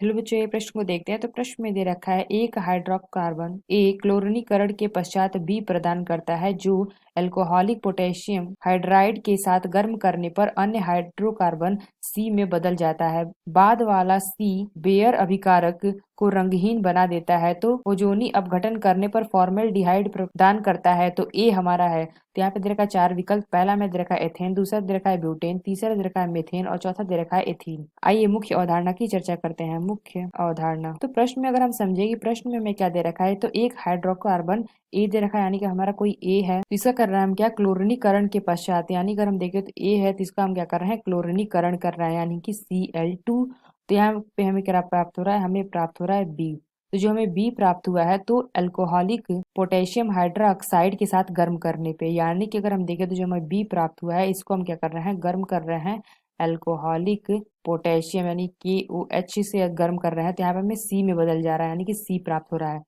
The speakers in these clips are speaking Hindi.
चलो बच्चों ये प्रश्न को देखते हैं। तो प्रश्न में दे रखा है एक हाइड्रोकार्बन ए क्लोरीनीकरण के पश्चात बी प्रदान करता है जो एल्कोहलिक पोटेशियम हाइड्राइड के साथ गर्म करने पर अन्य हाइड्रोकार्बन सी में बदल जाता है। बाद वाला सी बेयर अभिकारक को रंगहीन बना देता है तो ओजोनी अपघटन करने पर फॉर्मेल्डिहाइड प्रदान करता है। तो ए हमारा है। तो यहाँ पे दे रखा है चार विकल्प। पहला में दे रखा है एथेन, दूसरा दे रखा है ब्यूटेन, तीसरा दे रखा है मेथेन और चौथा दे रखा है एथीन। आइए मुख्य अवधारणा की चर्चा करते हैं। मुख्य अवधारणा। तो प्रश्न में अगर हम समझे कि प्रश्न में हमें क्या दे रखा है, तो एक हाइड्रोकार्बन ए दे रखा है यानी कि हमारा कोई ए है, तो इसका कर रहे हैं हम क्या, क्लोरीनीकरण के पश्चात। यानी अगर हम देखें तो ए है तो इसका हम क्या कर रहे हैं, क्लोरीनीकरण कर रहे हैं यानी कि Cl2। तो यहाँ पे हमें क्या प्राप्त हो रहा है, हमें प्राप्त हो रहा है बी। तो जो हमें बी प्राप्त हुआ है तो अल्कोहलिक पोटेशियम हाइड्रोक्साइड के साथ गर्म करने पे, यानी कि अगर हम देखें तो जो हमें बी प्राप्त हुआ है इसको हम क्या कर रहे हैं, गर्म कर रहे हैं अल्कोहलिक पोटेशियम यानी KOH से गर्म कर रहे हैं। तो यहाँ पे हमें सी में बदल जा रहा है यानी कि सी प्राप्त हो रहा है।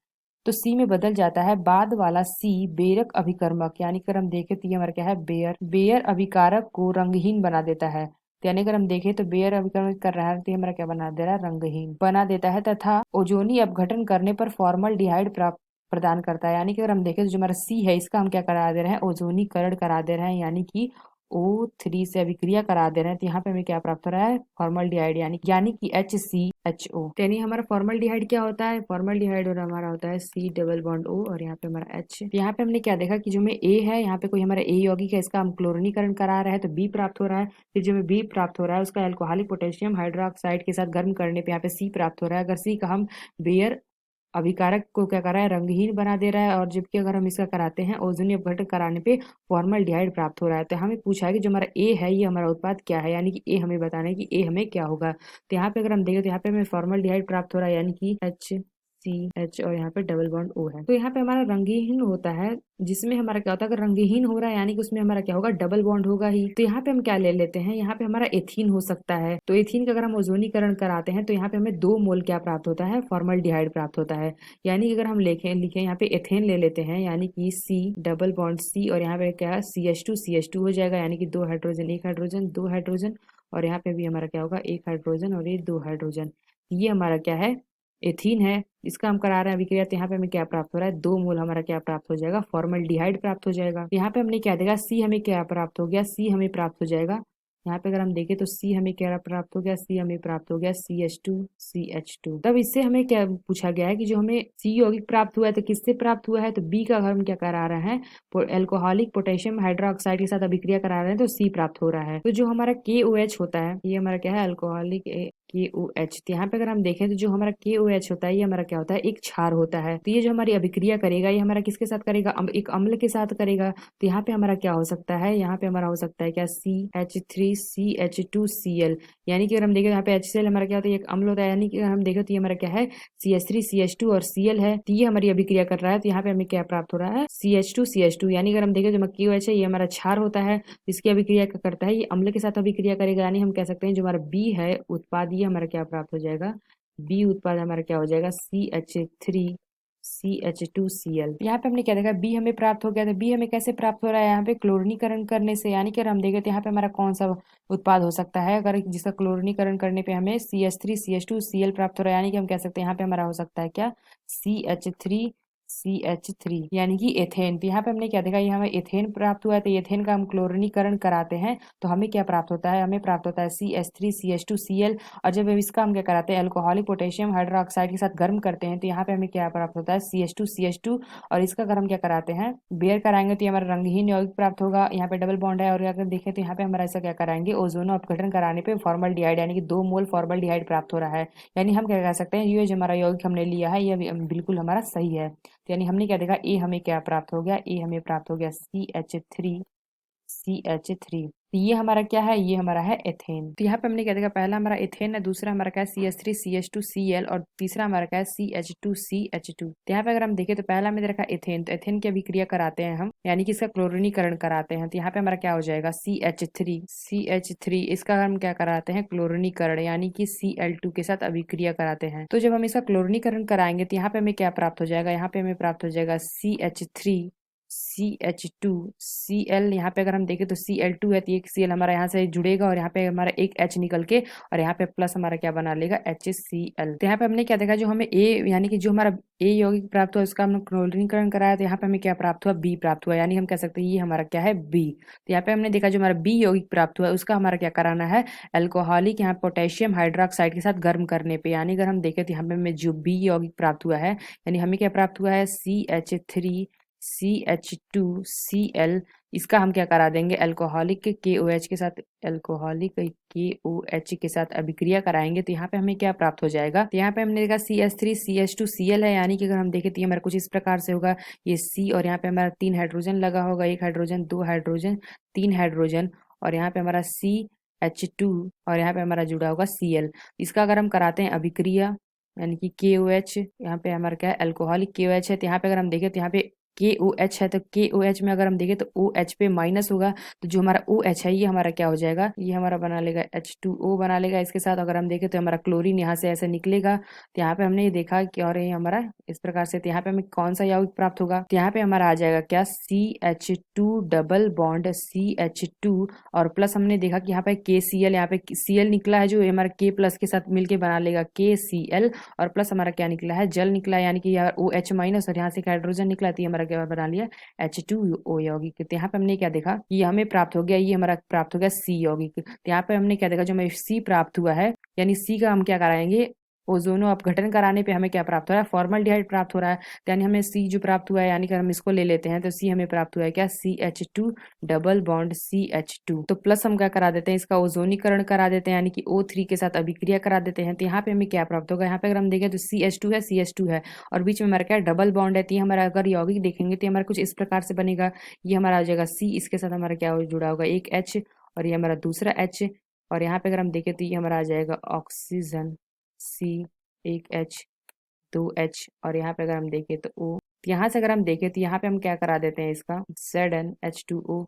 तो सी में बदल जाता है। बाद वाला सी बेरक अभिकर्मक यानी कि अगर हम देखें तो ये हमारा क्या है, बेयर अभिकारक को रंगहीन बना देता है। तो यानी अगर हम देखें तो बेयर अभिकर्मक कर रहा है तो ये हमारा क्या बना दे रहा है, रंगहीन बना देता है। तथा ओजोनी अपघटन करने पर फॉर्मल्डिहाइड प्राप्त प्रदान करता है। यानी कि अगर हम देखें तो जो हमारा सी है इसका हम क्या करा दे रहे हैं, ओजोनीकरण करा दे रहे हैं यानी कि O3 से अभिक्रिया करा दे रहे हैं। तो यहाँ पे हमें क्या प्राप्त हो रहा है, फॉर्मल्डिहाइड यानी कि HCHO। तो यानी हमारा फॉर्मल्डिहाइड क्या होता है, फॉर्मल्डिहाइड और हमारा होता है C डबल बॉन्ड O और यहाँ पे हमारा H। यहाँ पे हमने क्या देखा कि जो में A है यहाँ पे कोई हमारा A यौगिक है, इसका हम क्लोरीनीकरण करा रहे हैं तो B प्राप्त हो रहा है। फिर जो में B प्राप्त हो रहा है उसका एल्कोहलिक पोटेशियम हाइड्रोक्साइड के साथ गर्म करने पे यहाँ पे C प्राप्त हो रहा है। अगर C का हम बेयर अभिकारक को क्या कर रहा है, रंगहीन बना दे रहा है। और जबकि अगर हम इसका कराते हैं ओजोनी अपघटन कराने पे फॉर्मल्डिहाइड प्राप्त हो रहा है। तो हमें पूछा है कि जो हमारा ए है ये हमारा उत्पाद क्या है, यानी कि ए हमें बताना है कि ए हमें क्या होगा। तो यहाँ पे अगर हम देखें तो यहाँ पे हमें फॉर्मल्डिहाइड प्राप्त हो रहा है यानी कि HCH और यहाँ पे डबल बॉन्ड O है। तो यहाँ पे हमारा रंगहीन होता है, जिसमें हमारा क्या होता है, अगर रंगहीन हो रहा है यानी कि उसमें हमारा क्या होगा, डबल बॉन्ड होगा ही। तो यहाँ पे हम क्या ले लेते हैं, यहाँ पे हमारा एथीन हो सकता है। तो एथीन का अगर हम ओजोनीकरण कराते हैं तो यहाँ पे हमें 2 मोल क्या प्राप्त होता है, फॉर्मल्डिहाइड प्राप्त होता है। यानी कि अगर हम लिखें यहाँ पे एथेन ले लेते हैं यानी कि C डबल बॉन्ड C और यहाँ पे क्या है CH2 हो जाएगा यानी कि 2 हाइड्रोजन 1 हाइड्रोजन 2 हाइड्रोजन और यहाँ पे भी हमारा क्या होगा, 1 हाइड्रोजन और ये 2 हाइड्रोजन। ये हमारा क्या है, एथीन है। इसका हम करा रहे हैं अभिक्रिया। तो यहाँ पे हमें क्या प्राप्त हो रहा है, 2 मोल हमारा क्या प्राप्त हो जाएगा, फॉर्मल्डिहाइड प्राप्त हो जाएगा। यहाँ पे हमने क्या देखा, सी हमें क्या प्राप्त हो गया, सी हमें प्राप्त हो जाएगा। यहाँ पे अगर हम देखें तो सी हमें क्या प्राप्त हो गया, सी हमें प्राप्त हो गया CH2। तब इससे हमें क्या पूछा गया है कि जो हमें सी यौगिक प्राप्त हुआ है तो किससे प्राप्त हुआ है, तो बी का हम क्या करा रहे हैं, एल्कोहलिक पोटेशियम हाइड्रोक्साइड के साथ अभिक्रिया करा रहे हैं तो सी प्राप्त हो रहा है। तो जो हमारा KOH होता है ये हमारा क्या है, अल्कोहलिक KOH। तो यहाँ पे अगर हम देखें तो जो हमारा KOH होता है ये हमारा क्या होता है, एक क्षार होता है। तो ये जो हमारी अभिक्रिया करेगा ये हमारा किसके साथ करेगा, एक अम्ल के साथ करेगा। तो यहाँ पे हमारा क्या हो सकता है, यहाँ पे हमारा हो सकता है क्या, CH3CH2Cl। यानी कि अगर हम देखें यहाँ पे HCl हमारा क्या होता है, एक अम्ल होता है। यानी कि अगर हम देखें तो ये हमारा क्या है, CH3CH2 और Cl है। तो ये हमारी अभिक्रिया कर रहा है। तो यहाँ पे हमें क्या प्राप्त हो रहा है, CH2CH2। यानी अगर हम देखें जो KOH है ये हमारा क्षार होता है, इसकी अभिक्रिया क्या करता है, ये अम्ल के साथ अभिक्रिया करेगा। यानी हम कह सकते हैं जो हमारा बी है उत्पाद ये हमारा क्या प्राप्त हो जाएगा, बी उत्पाद हमारा क्या हो जाएगा, CH3CH2Cl। यहाँ पे हमने क्या देखा, बी हमें प्राप्त हो गया। तो बी हमें कैसे प्राप्त हो रहा है, यहाँ पे क्लोरीनीकरण करने से। यानी कि अगर हम देखें तो यहाँ पे हमारा कौन सा उत्पाद हो सकता है, अगर जिसका क्लोरीनीकरण करने पे हमें CH3CH2Cl प्राप्त हो रहा है। यानी कि हम कह सकते हैं यहाँ पे हमारा हो सकता है क्या, CH3CH3 यानी कि एथेन। तो यहाँ पे हमने क्या देखा, ये हमें एथेन प्राप्त हुआ है। तो एथेन का हम क्लोरीनीकरण कराते हैं तो हमें क्या प्राप्त होता है, हमें प्राप्त होता है CH3CH2Cl। और जब इसका हम क्या कराते हैं, अल्कोहलिक पोटेशियम हाइड्रोक्साइड के साथ गर्म करते हैं तो यहाँ पे हमें क्या प्राप्त होता है, CH2CH2। और इसका अगर हम क्या कराते हैं, बेयर कराएंगे तो ये हमारा रंगहीन यौगिक प्राप्त होगा। यहाँ पे डबल बॉन्ड है। और अगर देखें तो यहाँ पे हमारा ऐसा क्या कराएंगे, ओजोनो अपघटन कराने पे फॉर्मल्डिहाइड यानी कि 2 मोल फॉर्मल्डिहाइड प्राप्त हो रहा है। यानी हम क्या कह सकते हैं, ये जो हमारा यौगिक हमने लिया है ये बिल्कुल हमारा सही है। तो यानी हमने क्या देखा, ए हमें क्या प्राप्त हो गया, ए हमें प्राप्त हो गया CH3। तो ये हमारा क्या है, ये हमारा है एथेन। तो यहाँ पे हमने क्या देखा, पहला हमारा एथेन है, दूसरा हमारा क्या है CH3CH2Cl और तीसरा हमारा क्या है CH2CH2। तो यहाँ पे अगर हम देखें तो पहला में देखा एथेन, तो एथेन की अभिक्रिया कराते हैं हम यानी कि इसका क्लोरीनीकरण कराते हैं। तो यहाँ पे हमारा क्या हो जाएगा, CH3 इसका हम क्या कराते हैं, क्लोरीनीकरण यानी कि Cl2 के साथ अभिक्रिया कराते हैं। तो जब हम इसका क्लोरीनीकरण कराएंगे तो यहाँ पे हमें क्या प्राप्त हो जाएगा, यहाँ पे हमें प्राप्त हो जाएगा CH3 CH2Cl, यहाँ पे अगर हम देखें तो Cl2 है, तो एक Cl हमारा यहाँ से जुड़ेगा और यहाँ पे हमारा एक H निकल के और यहाँ पे प्लस हमारा क्या बना लेगा, HCl। तो यहाँ पे हमने क्या देखा, जो हमें A यानी कि जो हमारा A यौगिक प्राप्त हुआ उसका हमने क्लोरीनीकरण कराया, तो यहाँ पे हमें क्या प्राप्त हुआ, B प्राप्त हुआ, यानी हम कह सकते हैं ये हमारा क्या है, B। तो यहाँ पे हमने देखा जो हमारा B यौगिक प्राप्त हुआ उसका हमारा क्या कराना है, अल्कोहलिक यहाँ पोटेशियम हाइड्रोक्साइड के साथ गर्म करने पे, यानी अगर हम देखें तो यहाँ पे हमें जो B यौगिक प्राप्त हुआ है, यानी हमें क्या प्राप्त हुआ है, CH3CH2Cl, इसका हम क्या करा देंगे, अल्कोहलिक के KOH के साथ, अल्कोहलिक KOH के साथ अभिक्रिया कराएंगे, तो यहाँ पे हमें क्या प्राप्त हो जाएगा, तो यहाँ पे हमने देखा CH3CH2Cl है, यानी कि अगर हम देखें तो ये हमारा कुछ इस प्रकार से होगा, ये C और यहाँ पे हमारा 3 हाइड्रोजन लगा होगा, 1 हाइड्रोजन, 2 हाइड्रोजन, 3 हाइड्रोजन, और यहाँ पे हमारा CH2 और यहाँ पे हमारा जुड़ा होगा Cl। इसका अगर हम कराते हैं अभिक्रिया, यानी कि KOH, यहाँ पे हमारा क्या है, अल्कोहलिक KOH है, तो यहाँ पे अगर हम देखें तो यहाँ पे KOH है, तो KOH में अगर हम देखें तो OH पे माइनस होगा, तो जो हमारा OH है ये हमारा क्या हो जाएगा, ये हमारा बना लेगा H2O बना लेगा। इसके साथ अगर हम देखें तो हमारा क्लोरीन यहाँ से ऐसे निकलेगा, तो यहाँ पे हमने ये देखा कि और ये हमारा इस प्रकार से, तो यहाँ पे हमें कौन सा यौगिक प्राप्त होगा, तो यहाँ पे हमारा आ जाएगा क्या, CH2 डबल बॉन्ड CH2 और प्लस हमने देखा कि यहाँ पे KCl, यहाँ पे Cl निकला है जो हमारा K प्लस के साथ मिलके बना लेगा KCl, और प्लस हमारा क्या निकला है, जल निकला है, यानी कि यार OH माइनस और यहाँ से हाइड्रोजन निकला, तो ये हमारा क्या बना लिया, H2O यौगिक। तो यहाँ पे हमने क्या देखा, ये हमें प्राप्त हो गया, ये हमारा प्राप्त हो गया C यौगिक। तो यहाँ पे हमने क्या देखा, जो हमें C प्राप्त हुआ है, यानी C का हम क्या कराएंगे, ओजोनो अपघटन कराने पे हमें क्या प्राप्त हो रहा है, फॉर्मल्डिहाइड प्राप्त हो रहा है, तो यानी हमें C जो प्राप्त हुआ है, यानी कि हम इसको ले लेते हैं तो C हमें प्राप्त हुआ है क्या, CH2 डबल बॉन्ड CH2। तो प्लस हम क्या करा देते हैं, इसका ओजोनीकरण करा देते हैं, यानी कि O3 के साथ अभिक्रिया करा देते हैं, तो यहाँ पे हमें क्या प्राप्त होगा, यहाँ पे अगर हम देखें तो CH2 है और बीच में हमारा क्या डबल बॉन्ड है, तो ये हमारा अगर यौगिक देखेंगे तो हमारा कुछ इस प्रकार से बनेगा, ये हमारा आ जाएगा C, इसके साथ हमारा क्या जुड़ा होगा, एक H और ये हमारा दूसरा H, और यहाँ पे अगर हम देखें तो ये हमारा आ जाएगा ऑक्सीजन C, एक H, 2H, और यहाँ पे अगर हम देखें तो O। यहाँ से अगर हम देखें तो यहाँ पे हम क्या करा देते हैं, इसका ZnH2O,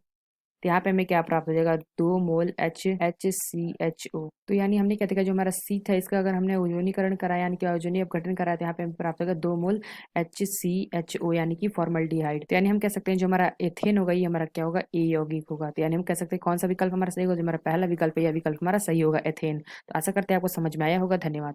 तो यहाँ पे हमें क्या प्राप्त हो जाएगा, 2 मोल HCHO। तो यानी हमने क्या देखा, जो हमारा C था इसका अगर हमने ओजोनीकरण कराया, यानी कि ओजोनी अपघटन कराया, तो यहाँ पे हमें प्राप्त होगा 2 मोल HCHO, यानी कि फॉर्मल्डिहाइड। तो यानी हम कह सकते हैं जो हमारा एथेन होगा ये हमारा क्या होगा, A यौगिक होगा। तो यानी हम कह सकते हैं कौन सा विकल्प हमारा सही होगा, जो हमारा पहला विकल्प है यह विकल्प हमारा सही होगा, एथेन। तो आशा करते हैं आपको समझ में आया होगा। धन्यवाद।